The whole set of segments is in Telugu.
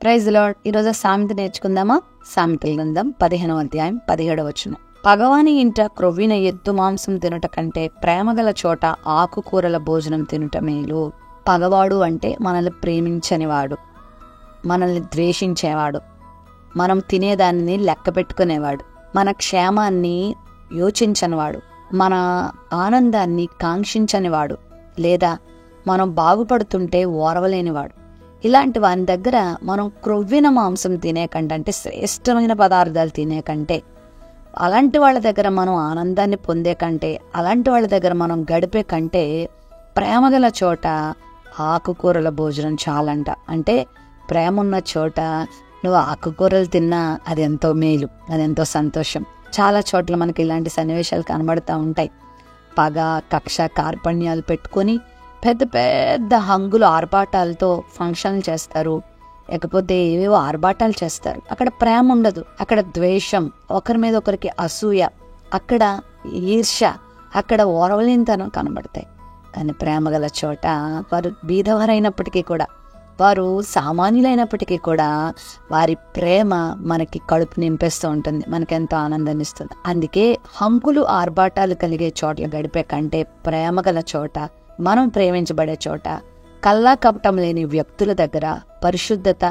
Praise lord. ఈరోజు సామెత నేర్చుకుందామా? సామెతల గ్రంథం 15వ అధ్యాయం 17వ వచనం. పగవాని ఇంట క్రొవ్విన ఎద్దు మాంసం తినుట కంటే ప్రేమగల చోట ఆకుకూరల భోజనం తినుట మేలు. పగవాడు అంటే మనల్ని ప్రేమించనివాడు, మనల్ని ద్వేషించేవాడు, మనం తినేదాన్ని లెక్క పెట్టుకునేవాడు, మన క్షేమాన్ని యోచించనివాడు, మన ఆనందాన్ని కాంక్షించనివాడు, లేదా మనం బాగుపడుతుంటే ఓర్వలేనివాడు. ఇలాంటి వాని దగ్గర మనం క్రొవ్విన మాంసం తినే కంటే, అంటే శ్రేష్టమైన పదార్థాలు తినే కంటే, అలాంటి వాళ్ళ దగ్గర మనం ఆనందాన్ని పొందే కంటే, అలాంటి వాళ్ళ దగ్గర మనం గడిపే కంటే ప్రేమగల చోట ఆకుకూరల భోజనం చాలంట. అంటే ప్రేమ ఉన్న చోట నువ్వు ఆకుకూరలు తిన్నా అది ఎంతో మేలు, అదెంతో సంతోషం. చాలా చోట్ల మనకి ఇలాంటి సన్నివేశాలు కనబడుతూ ఉంటాయి. పగ, కక్ష, కార్పణ్యాలు పెట్టుకొని పెద్ద పెద్ద హంగులు ఆర్భాటాలతో ఫంక్షన్లు చేస్తారు, లేకపోతే ఏవేవో ఆర్భాటాలు చేస్తారు. అక్కడ ప్రేమ ఉండదు, అక్కడ ద్వేషం, ఒకరి మీద ఒకరికి అసూయ, అక్కడ ఈర్ష్య, అక్కడ ఓర్వలేనితనం కనబడతాయి. కానీ ప్రేమగల చోట వారు బీదవారైనప్పటికీ కూడా, వారు సామాన్యులైనప్పటికీ కూడా వారి ప్రేమ మనకి కడుపు నింపేస్తూ ఉంటుంది, మనకెంతో ఆనందాన్ని ఇస్తుంది. అందుకే హంగులు ఆర్భాటాలు కలిగే చోట్ల గడిపే కంటే ప్రేమగల చోట, మనం ప్రేమించబడే చోట, కల్లా కపటం లేని వ్యక్తుల దగ్గర, పరిశుద్ధత,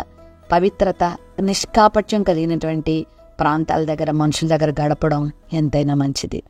పవిత్రత, నిష్కాపట్యం కలిగినటువంటి ప్రాంతాల దగ్గర, మనుషుల దగ్గర గడపడం ఎంతైనా మంచిది.